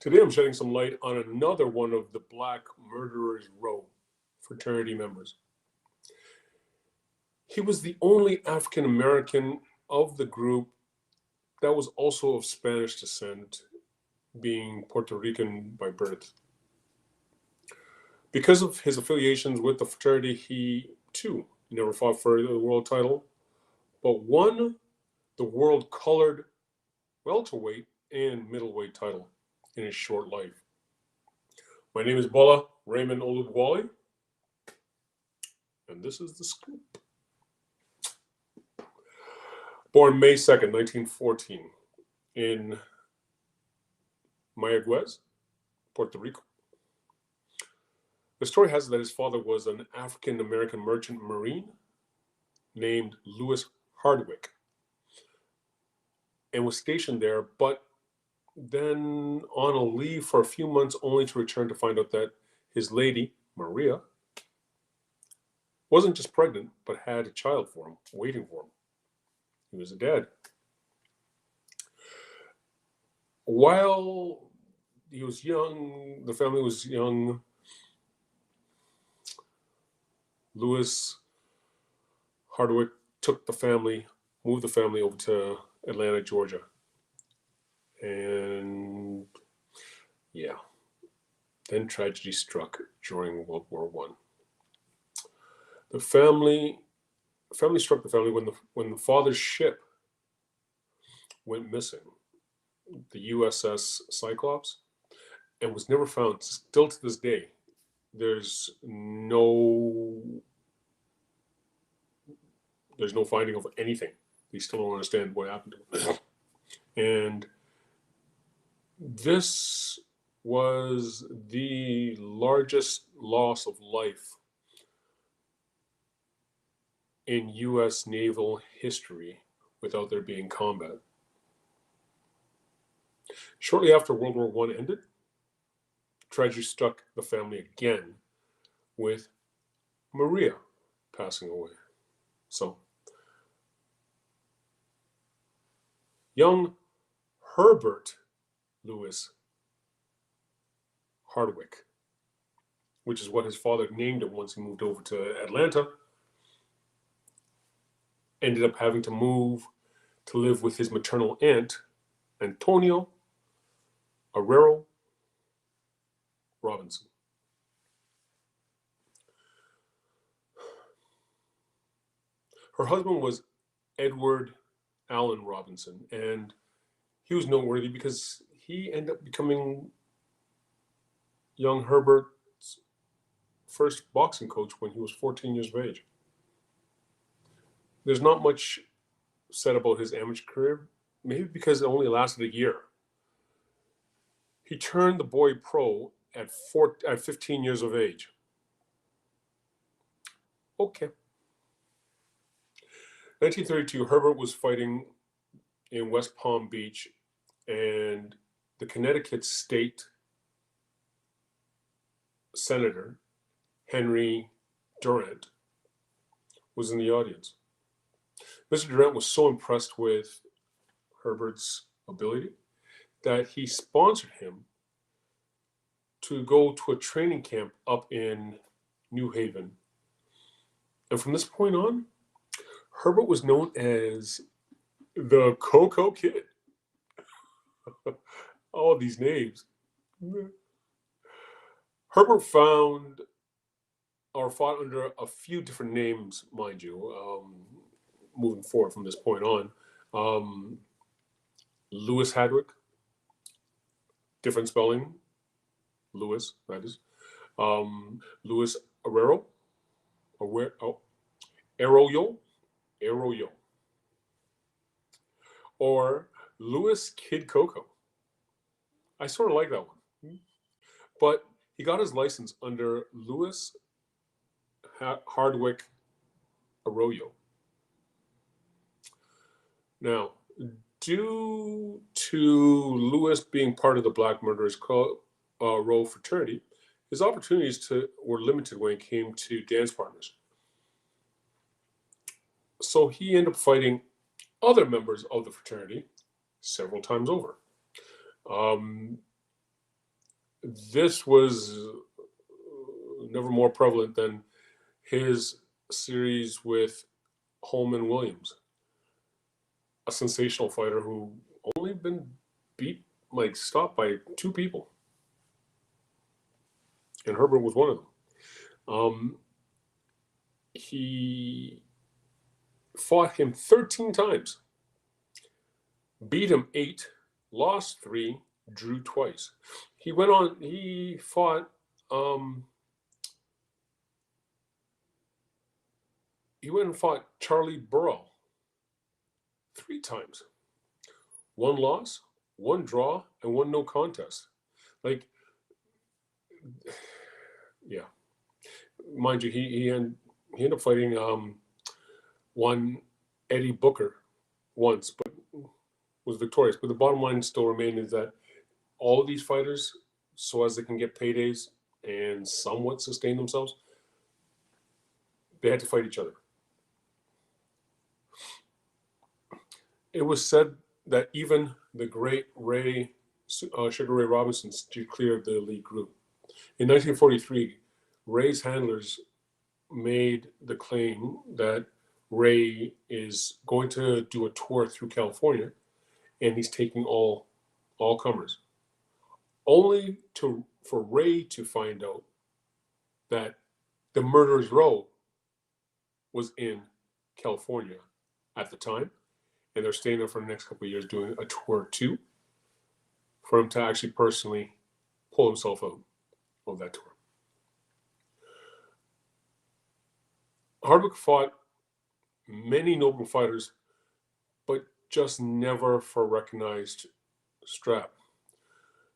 Today I'm shedding some light on another one of the Black Murderers Row fraternity members. He was the only African American of the group that was also of Spanish descent, being Puerto Rican by birth. Because of his affiliations with the fraternity, he too never fought for the world title, but won the world colored welterweight and middleweight title in his short life. My name is Bola Raymond Oludwale, and this is The Scoop. Born May 2nd, 1914, in Mayagüez, Puerto Rico. The story has it that his father was an African American merchant marine named Lewis Hardwick and was stationed there, but then on a leave for a few months only to return to find out that his lady, Maria, wasn't just pregnant, but had a child for him, waiting for him. He was a dad. While he was young, the family was young, Lewis Hardwick moved the family over to Atlanta, Georgia. And yeah, then tragedy struck during World War I. The family struck the family when the father's ship went missing, the USS Cyclops, and was never found. Still to this day, there's no finding of anything. They still don't understand what happened to him. And this was the largest loss of life in U.S. naval history without there being combat. Shortly after World War I ended, tragedy struck the family again with Maria passing away. So, young Herbert Lewis Hardwick, which is what his father named him once he moved over to Atlanta, ended up having to move to live with his maternal aunt, Antonio Arroyo Robinson. Her husband was Edward Allen Robinson, and he was noteworthy because he ended up becoming young Herbert's first boxing coach when he was 14 years of age. There's not much said about his amateur career, maybe because it only lasted a year. He turned the boy pro at 15 years of age. Okay. 1932, Herbert was fighting in West Palm Beach, and the Connecticut State Senator, Henry Durant, was in the audience. Mr. Durant was so impressed with Herbert's ability that he sponsored him to go to a training camp up in New Haven. And from this point on, Herbert was known as the Coco Kid. All these names. Herbert fought under a few different names, mind you, moving forward from this point on. Lewis Hardwick, different spelling, Lewis, that is. Lewis Arroyo, Arroyo, or Lewis Kid Coco. I sort of like that one. But he got his license under Lewis Hardwick Arroyo. Now, due to Lewis being part of the Black Murderers Row fraternity, his opportunities were limited when it came to dance partners. So he ended up fighting other members of the fraternity several times over. This was never more prevalent than his series with Holman Williams, a sensational fighter who only been stopped by two people, and Herbert was one of them. He fought him 13 times, beat him 8, lost 3, drew twice. He went on. He fought. He went and fought Charlie Burrell 3 times. 1 loss, 1 draw, and 1 no contest. Like, yeah. Mind you, he ended up fighting one Eddie Booker once, but was victorious. But the bottom line still remained is that all of these fighters, so as they can get paydays and somewhat sustain themselves, they had to fight each other. It was said that even the great Sugar Ray Robinson steered clear of the elite group. In 1943, Ray's handlers made the claim that Ray is going to do a tour through California, and he's taking all comers. Only for Ray to find out that the Murderers Row was in California at the time, and they're staying there for the next couple of years doing a tour too, for him to actually personally pull himself out of that tour. Hardwick fought many noble fighters, but just never for a recognized strap.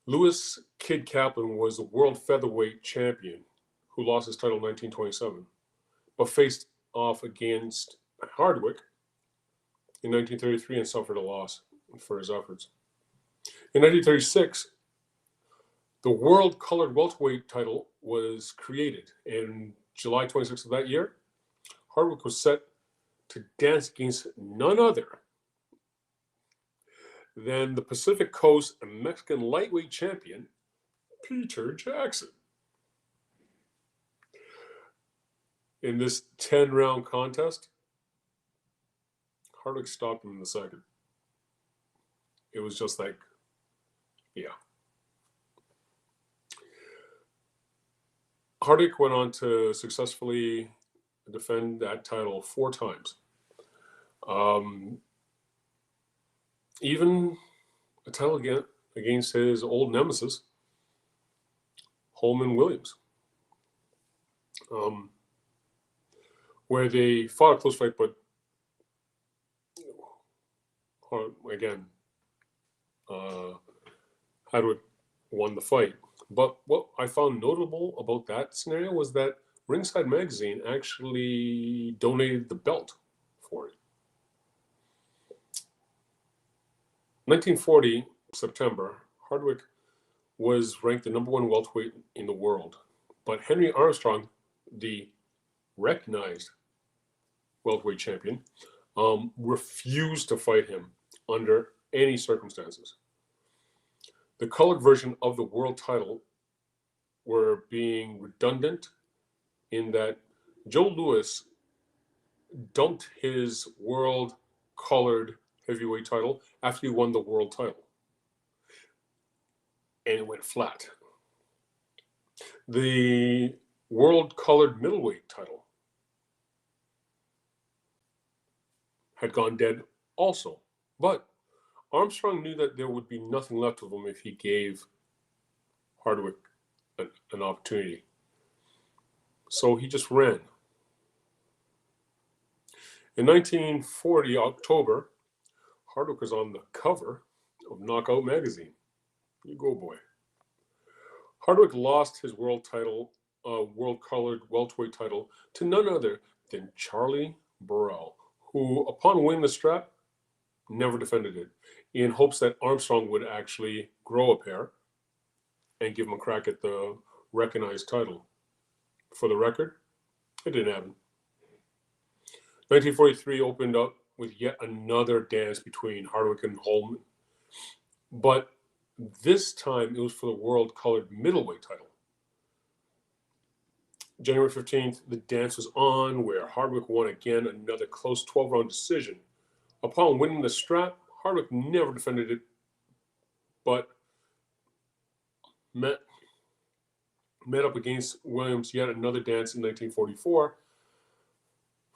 Lewis Kid Kaplan was the world featherweight champion who lost his title in 1927, but faced off against Hardwick in 1933 and suffered a loss for his efforts. In 1936, the world colored welterweight title was created, and July 26th of that year, Hardwick was set to dance against none other than the Pacific Coast and Mexican lightweight champion, Peter Jackson. In this 10-round contest, Hardwick stopped him in the second. It was just like, yeah. Hardwick went on to successfully defend that title 4 times. Even a title against his old nemesis, Holman Williams, where they fought a close fight, but again, Hardwick won the fight. But what I found notable about that scenario was that Ringside Magazine actually donated the belt for it. 1940, September, Hardwick was ranked the #1 welterweight in the world. But Henry Armstrong, the recognized welterweight champion, refused to fight him under any circumstances. The colored version of the world title were being redundant in that Joe Louis dumped his world colored heavyweight title after he won the world title. And it went flat. The world colored middleweight title had gone dead also. But Armstrong knew that there would be nothing left of him if he gave Hardwick an opportunity. So he just ran. In 1940, October, Hardwick was on the cover of Knockout magazine. You go, boy. Hardwick lost his world colored welterweight title to none other than Charlie Burrell, who, upon winning the strap, never defended it, in hopes that Armstrong would actually grow a pair and give him a crack at the recognized title. For the record, it didn't happen. 1943 opened up with yet another dance between Hardwick and Holman. But This time it was for the world colored middleweight title. January 15th, the dance was on, where Hardwick won again, another close 12-round decision. Upon winning the strap, Hardwick never defended it, but met up against Williams yet another dance in 1944,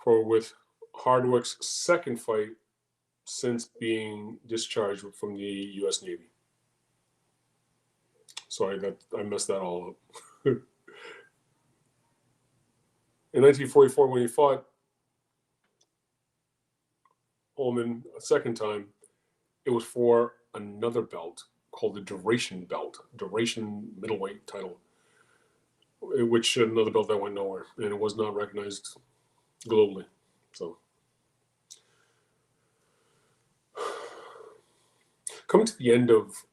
with Hardwick's second fight since being discharged from the U.S. Navy. Sorry, that I messed that all up. In 1944, when he fought Ullman a second time, it was for another belt called the duration middleweight title, which another belt that went nowhere, and it was not recognized globally. So, coming to the end of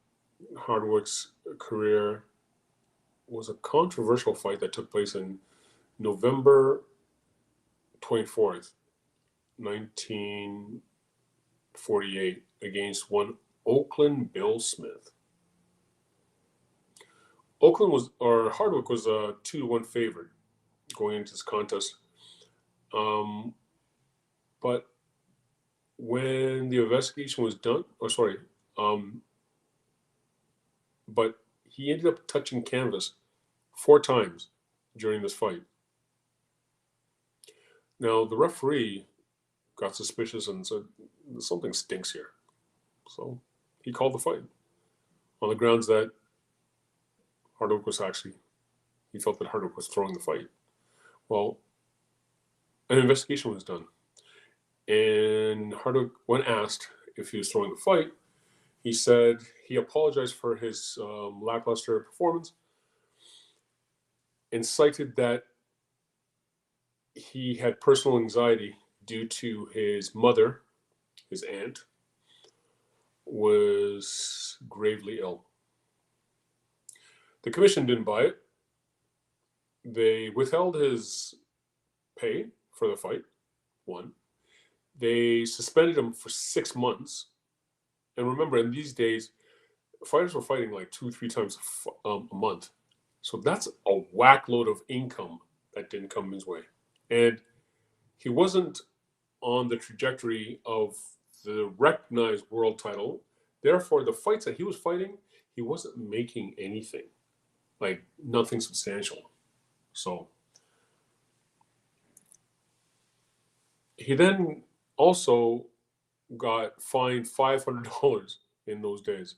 Hardwick's career was a controversial fight that took place in November 24th, 1948, against one Oakland Bill Smith. Hardwick was a 2-1 favorite going into this contest. But when the investigation was done, but he ended up touching canvas 4 times during this fight. Now, the referee got suspicious and said, something stinks here. So he called the fight on the grounds that he felt that Hardwick was throwing the fight. Well, an investigation was done. And Hardwick, when asked if he was throwing the fight, he said he apologized for his lackluster performance and cited that he had personal anxiety due to his mother, his aunt, was gravely ill. The commission didn't buy it. They withheld his pay for the fight, 1. They suspended him for 6 months. And remember, in these days, fighters were fighting like 2-3 times a month. So that's a whack load of income that didn't come his way. And he wasn't on the trajectory of the recognized world title. Therefore, the fights that he was fighting, he wasn't making anything, like nothing substantial. So he then also got fined $500 in those days.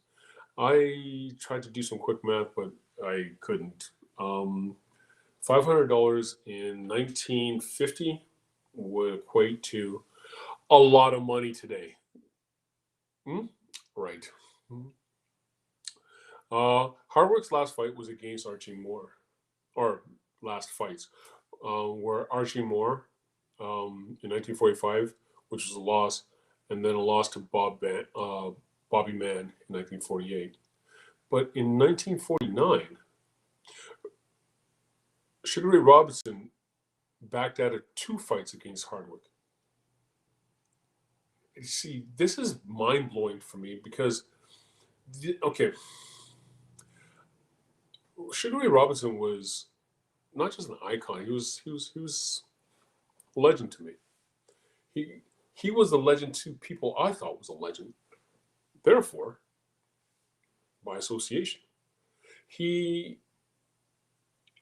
I tried to do some quick math, but I couldn't. $500 in 1950 would equate to a lot of money today. Right. Hardwick's last fight was against Archie Moore, or last fights, where Archie Moore in 1945, which was a loss, and then a loss to Bobby Mann in 1948. But in 1949, Sugar Ray Robinson backed out of 2 fights against Hardwick. You see, this is mind-blowing for me because, Sugar Ray Robinson was not just an icon; he was a legend to me. He was a legend to people I thought was a legend. Therefore, by association,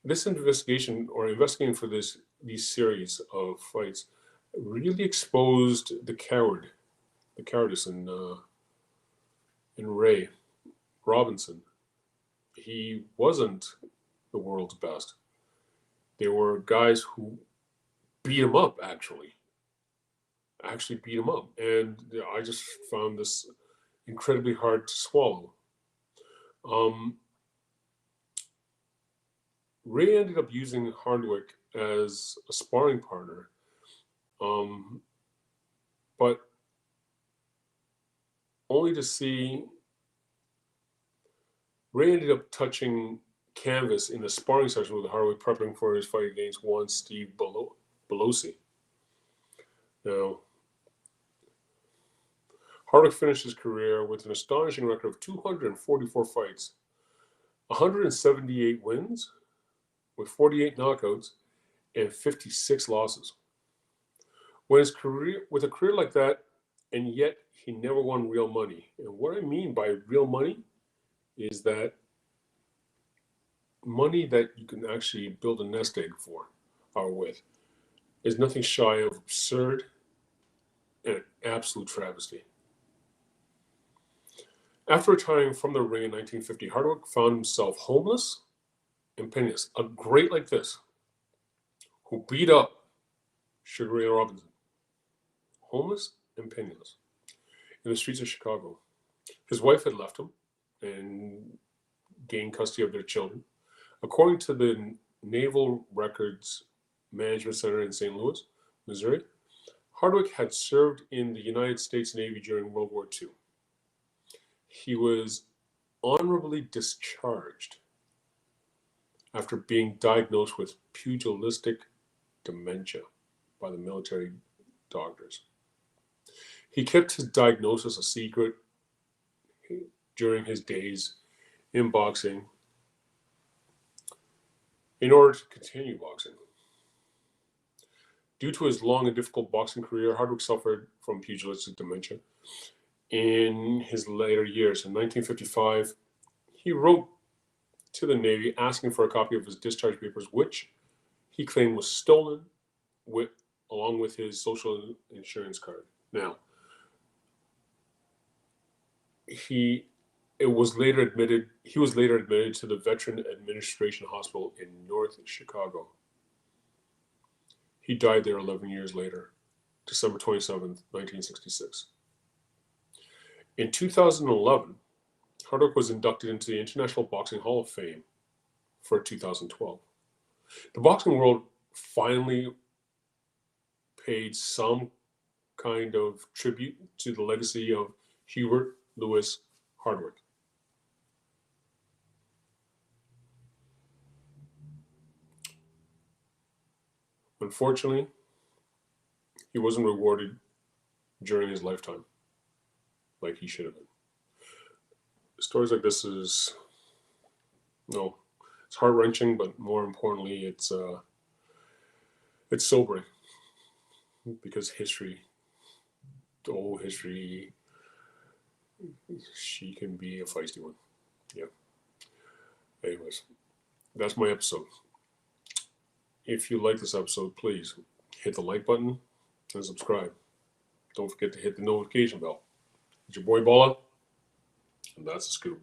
this investigation or investigating for these series of fights really exposed the cowardice in Ray Robinson. He wasn't the world's best. There were guys who beat him up, actually beat him up. And I just found this incredibly hard to swallow. Ray ended up using Hardwick as a sparring partner, but only to see Ray ended up touching canvas in a sparring session with Hardwick, prepping for his fight against one Steve Belosi. Now, Hardwick finished his career with an astonishing record of 244 fights, 178 wins, with 48 knockouts, and 56 losses. With a career like that, and yet he never won real money. And what I mean by real money is that money that you can actually build a nest egg for or with is nothing shy of absurd and an absolute travesty. After retiring from the ring in 1950, Hardwick found himself homeless and penniless. A great like this, who beat up Sugar Ray Robinson, homeless and penniless, in the streets of Chicago. His wife had left him and gained custody of their children. According to the Naval Records Management Center in St. Louis, Missouri, Hardwick had served in the United States Navy during World War II. He was honorably discharged after being diagnosed with pugilistic dementia by the military doctors. He kept his diagnosis a secret during his days in boxing in order to continue boxing. Due to his long and difficult boxing career, Hardwick suffered from pugilistic dementia in his later years. In 1955, he wrote to the Navy asking for a copy of his discharge papers, which he claimed was stolen along with his social insurance card. Now, he was later admitted to the Veteran Administration Hospital in North Chicago. He died there 11 years later, December 27th, 1966. In 2011, Hardwick was inducted into the International Boxing Hall of Fame for 2012. The boxing world finally paid some kind of tribute to the legacy of Herbert Lewis Hardwick. Unfortunately, he wasn't rewarded during his lifetime like he should have been. Stories like this it's heart-wrenching, but more importantly, it's sobering, because history, she can be a feisty one. Yeah. Anyways, that's my episode. If you like this episode, please hit the like button and subscribe. Don't forget to hit the notification bell. It's your boy Bola, and that's the scoop.